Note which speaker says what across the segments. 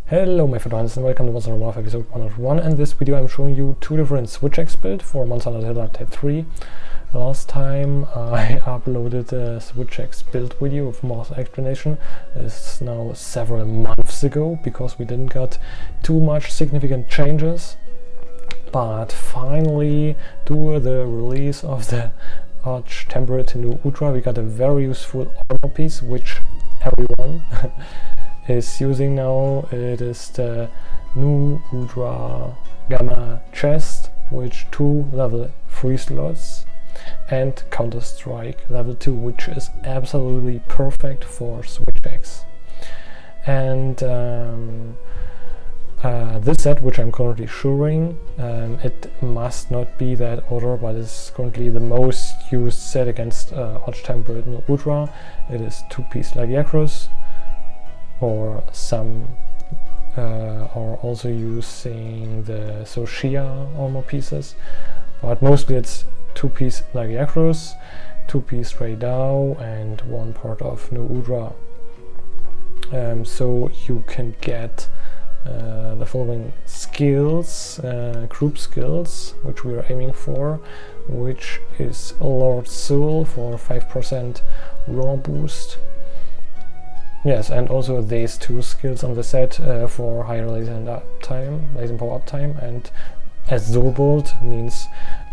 Speaker 1: Hello my friends and welcome to Monster Hunter Morph episode 101. In this video I'm showing you two different switch build for Monster Hunter Uptime 3. Last time I uploaded a switch build video with more explanation. It's now several months ago because we didn't got too much significant changes. But finally, due to the release of the arch-temperate new Udra, we got a very useful armor piece which everyone is using now. It is the new Udra Gamma chest, which 2 level 3 slots and Counter-Strike level 2, which is absolutely perfect for switch. And this set, which I'm currently showing, it must not be that order, but it's currently the most used set against arch-temperate new Udra. It is 2-piece ReyLagi, or some are also using the Soshia armor pieces, but mostly it's 2-piece ReyLagi, 2-piece Raydao, and 1 part of new Udra. So you can get the following skills, group skills, which we are aiming for, which is Lord Soul for 5% raw boost. Yes, and also these 2 skills on the set for higher laser and power uptime, and as Zurbold means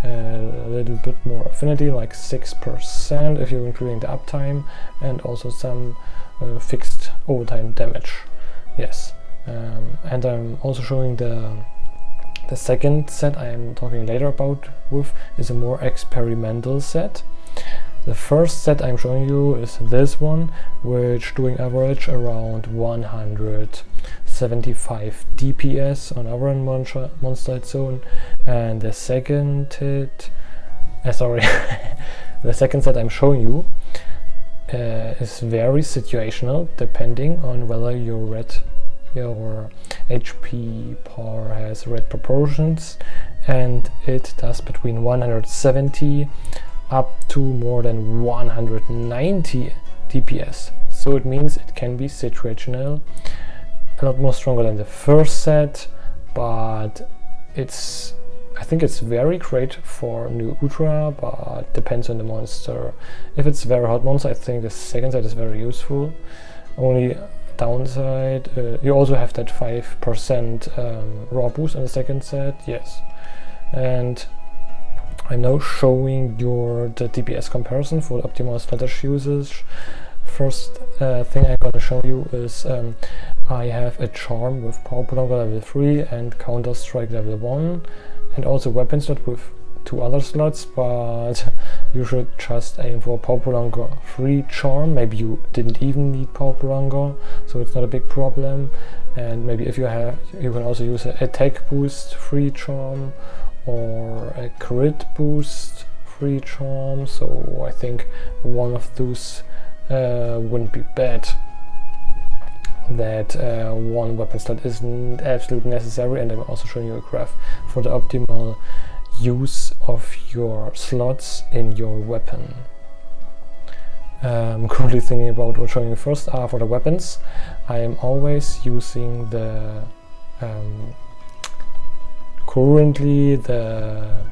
Speaker 1: a little bit more affinity, like 6% if you're including the uptime, and also some fixed overtime damage. Yes, and I'm also showing the second set I'm talking later about is a more experimental set. The first set I'm showing you is this one, which doing average around 175 DPS on our monster zone, and the second the second set I'm showing you is very situational, depending on whether your HP par has red proportions, and it does between 170 up to more than 190 DPS. So it means it can be situational, a lot more stronger than the first set, but I think it's very great for new Udra, but depends on the monster. If it's very hot monster, I think the second set is very useful. Only downside, you also have that 5% raw boost on the second set, yes. And I'm now showing the DPS comparison for the optimal strategy usage. First thing I'm going to show you is I have a charm with power prolonger level 3 and Counter-Strike level 1, and also weapon slot with 2 other slots, but you should just aim for power prolonger 3 charm. Maybe you didn't even need power prolonger, so it's not a big problem. And maybe if you can also use an attack boost 3 charm or a crit boost 3 charm, so I think one of those wouldn't be bad. That one weapon slot isn't absolutely necessary, and I'm also showing you a graph for the optimal use of your slots in your weapon. I'm currently thinking about what showing you first. For the weapons, I am always using the currently the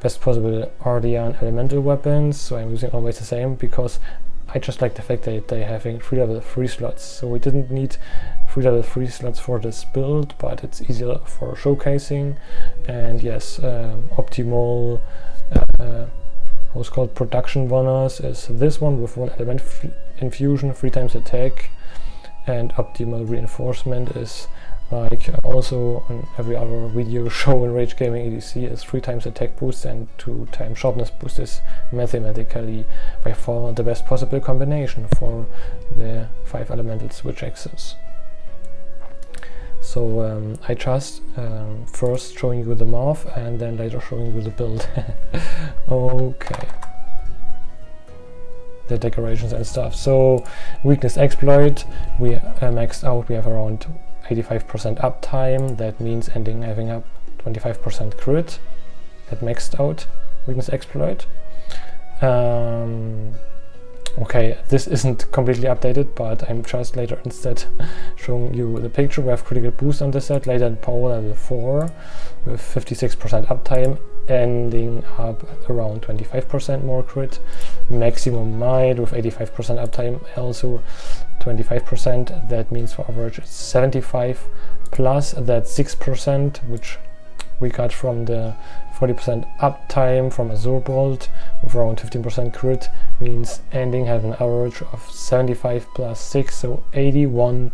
Speaker 1: best possible Ardian elemental weapons, so I'm using always the same because I just like the fact that they're having 3 level 3 slots. So we didn't need 3 level 3 slots for this build, but it's easier for showcasing. And yes, optimal what's called production bonus is this one with 1 element infusion, 3 times attack, and optimal reinforcement is, like also on every other video show in Rage Gaming EDC, is 3 times attack boost and 2 times sharpness boost. Is mathematically by far the best possible combination for the 5 elemental switch axes. So I just first showing you the morph and then later showing you the build. Okay. The decorations and stuff. So weakness exploit, we maxed out, we have around 85% uptime. That means having up 25% crit. That maxed out weakness exploit. Okay, this isn't completely updated, but I'm just later instead showing you the picture. We have critical boost on the set, latent power level 4 with 56% uptime, ending up around 25% more crit. Maximum might with 85% uptime, also 25%. That means for average it's 75 plus that 6%, which we got from the 40% uptime from Azure Bolt with around 15% crit, means ending have an average of 75 plus 6, so 81%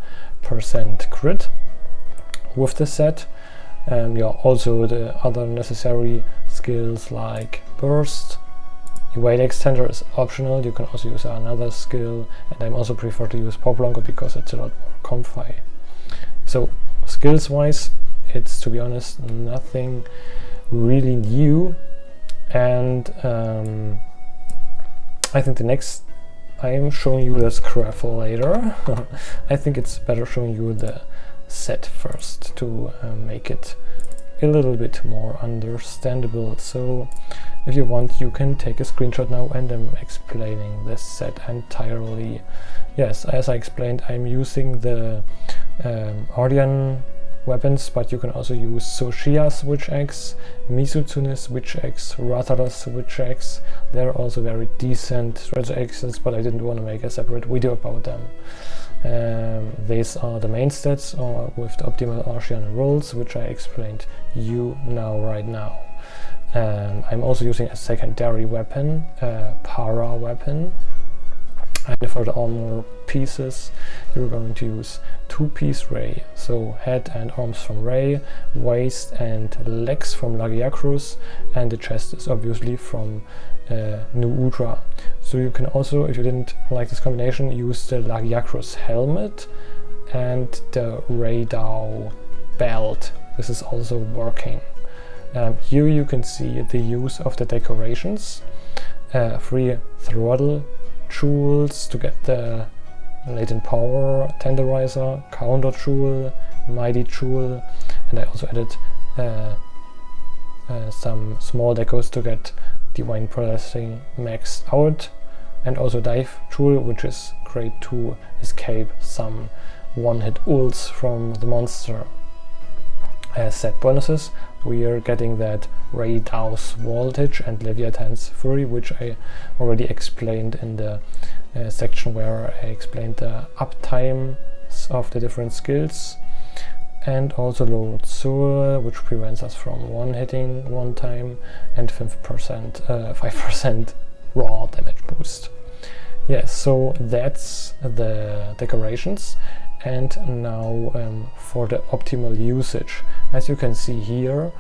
Speaker 1: crit with the set. Yeah, also the other necessary skills like burst. Evade extender is optional, you can also use another skill, and I'm also prefer to use pop longer because it's a lot more comfy. So skills wise, it's, to be honest, nothing really new, and I think the next I'm showing you the scruff later. I think it's better showing you the set first to make it a little bit more understandable. So if you want, you can take a screenshot now, and I'm explaining this set entirely. Yes, as I explained, I'm using the Ardian weapons, but you can also use Soshia Switch X, Misutsune Switch X, Ratara Switch X. They're also very decent Switch X's, but I didn't want to make a separate video about them. These are the main stats with the optimal Artian rolls, which I explained you right now. I'm also using a secondary weapon, para weapon. And for the armor pieces, you're going to use 2-piece Rey, so head and arms from Rey, waist and legs from ReyLagi, and the chest is obviously from new Udra. So you can also, if you didn't like this combination, use the ReyLagi helmet and the Radau belt. This is also working. Here you can see the use of the decorations, free throttle jewels to get the latent power tenderizer, counter jewel, mighty jewel, and I also added some small decos to get divine processing maxed out, and also dive jewel, which is great to escape some one-hit ults from the monster. As set bonuses, we are getting that Radau's voltage and Leviathan's fury, which I already explained in the section where I explained the uptime of the different skills, and also low soul, which prevents us from one-hitting one time, and 5% raw damage boost. Yes, so that's the decorations. And now for the optimal usage. As you can see here,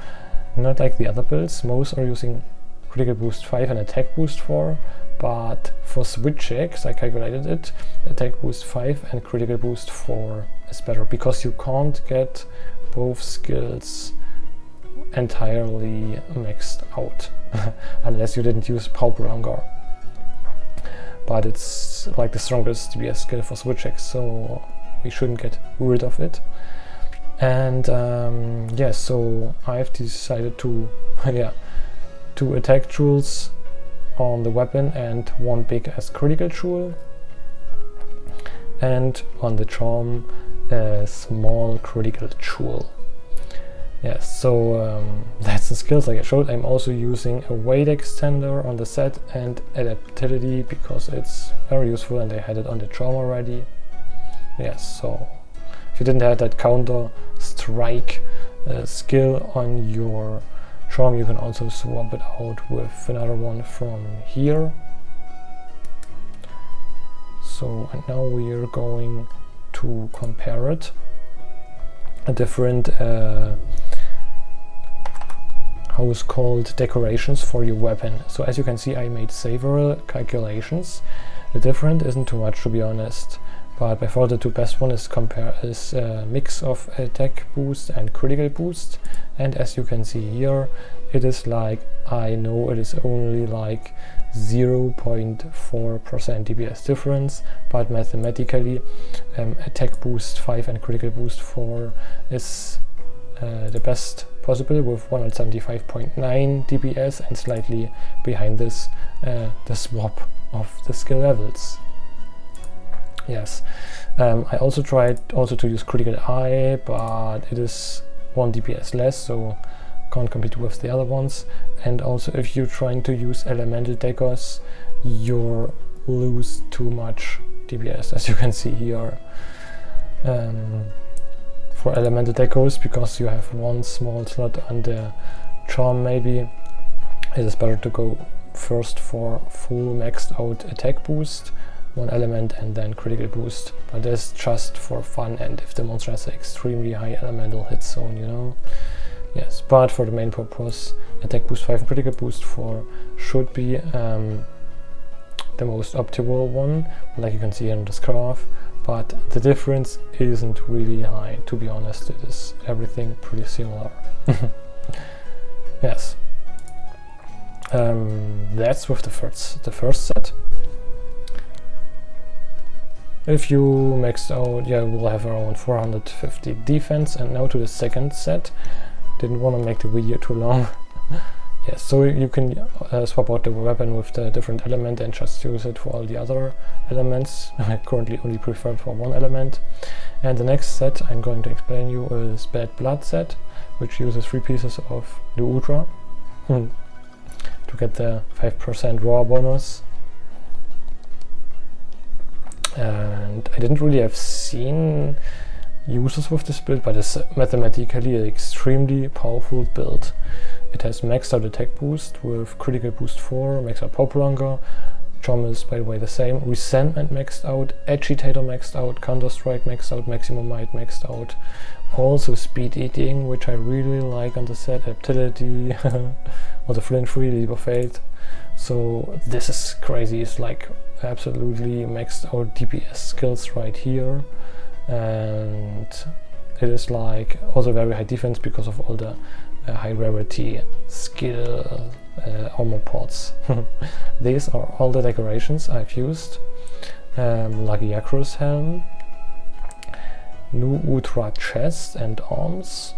Speaker 1: not like the other builds, most are using critical boost 5 and attack boost 4, but for switch X, I calculated it, attack boost 5 and critical boost 4 is better, because you can't get both skills entirely maxed out unless you didn't use Pulp Longer. But it's like the strongest DPS skill for switch X, so we shouldn't get rid of it. And yeah, so I've decided to two attack jewels on the weapon and one big as critical jewel, and on the charm a small critical jewel. Yes, so that's the skills like I showed. I'm also using a weight extender on the set and adaptability because it's very useful, and I had it on the charm already. Yes, so if you didn't have that counter strike skill on your charm, you can also swap it out with another one from here. So, and now we are going to compare it. A different how it's called decorations for your weapon. So as you can see, I made several calculations. The difference isn't too much, to be honest. But by far the two best one is a mix of attack boost and critical boost, and as you can see here, it is like, I know it is only like 0.4% DPS difference, but mathematically attack boost 5 and critical boost 4 is the best possible with 175.9 DPS, and slightly behind this the swap of the skill levels. Yes, I also tried to use critical eye, but it is 1 DPS less, so can't compete with the other ones. And also if you're trying to use elemental Decos, you lose too much DPS, as you can see here. For elemental Decos, because you have one small slot under charm, maybe it is better to go first for full maxed out attack boost, 1 element, and then critical boost. But that's just for fun, and if the monster has an extremely high elemental hit zone, you know. Yes, but for the main purpose, attack boost 5 and critical boost 4 should be the most optimal one, like you can see in this graph. But the difference isn't really high, to be honest. It is everything pretty similar. Yes. That's with the first set. If you maxed out, yeah, we'll have around 450 defense. And now to the second set. Didn't want to make the video too long. Yes, so you can swap out the weapon with the different element and just use it for all the other elements. I currently only prefer for 1 element. And the next set I'm going to explain you is Bad Blood set, which uses 3 pieces of the Udra to get the 5% raw bonus. And I didn't really have seen uses with this build, but it's mathematically an extremely powerful build. It has maxed out attack boost with critical boost 4, maxed out power prolonger, charm is by the way the same, resentment maxed out, agitator maxed out, counter strike maxed out, maximum might maxed out, also speed eating, which I really like on the set, adaptability, or the flint free, leap of faith. So this is crazy. It's like absolutely maxed out DPS skills right here. And it is like also very high defense because of all the high rarity skill armor pots. These are all the decorations I've used. Lucky Acros helm, new udra chest and arms.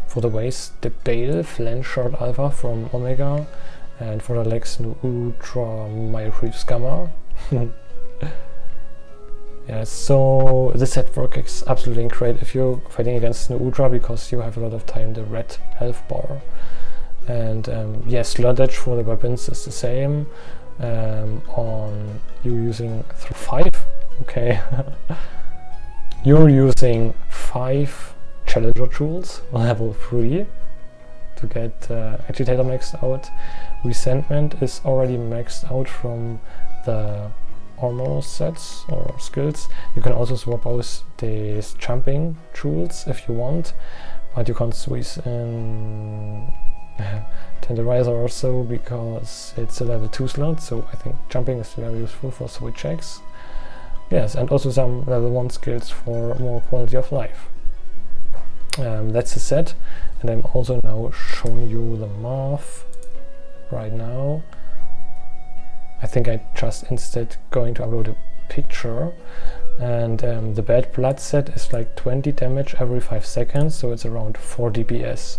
Speaker 1: For the waist, the Bale Flange Shard Alpha from Omega, and for the legs, new udra Myreef Scammer. Yeah, so this set works absolutely great if you're fighting against the Udra, because you have a lot of time the red health bar. And yes, slot edge for the weapons is the same. On you're using 5, okay. You're using 5 challenger tools, level 3, to get agitator maxed out. Resentment is already maxed out from the armor sets or skills. You can also swap out these jumping tools if you want, but you can't squeeze in Tenderizer or so because it's a level 2 slot, so I think jumping is very useful for switch checks. Yes, and also some level 1 skills for more quality of life. That's the set, and I'm also now showing you the math right now. I think I just instead going to upload a picture, and the Bad Blood set is like 20 damage every 5 seconds, so it's around 4 DPS.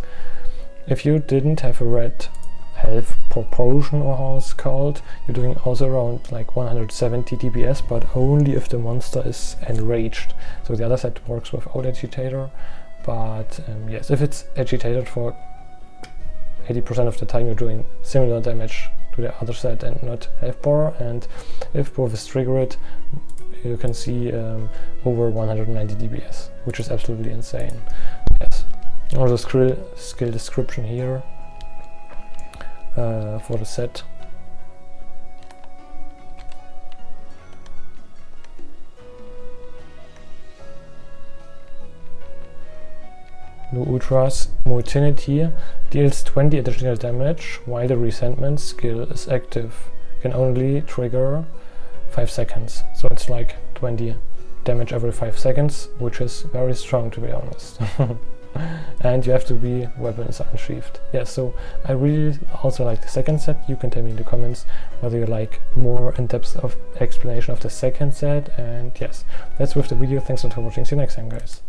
Speaker 1: If you didn't have a red health proportion, or how it's called, you're doing also around like 170 DPS, but only if the monster is enraged. So the other set works without agitator, but yes, if it's agitated for 80% of the time, you're doing similar damage to the other set and not health bar, and if both is triggered, you can see over 190 DPS, which is absolutely insane. Yes, also skill description here for the set. No Udras Motility deals 20 additional damage while the resentment skill is active. Can only trigger 5 seconds. So it's like 20 damage every 5 seconds, which is very strong, to be honest. And you have to be weapons unsheathed. Yeah, so I really also like the second set. You can tell me in the comments whether you like more in-depth of explanation of the second set. And yes, that's with the video. Thanks a lot for watching. See you next time, guys.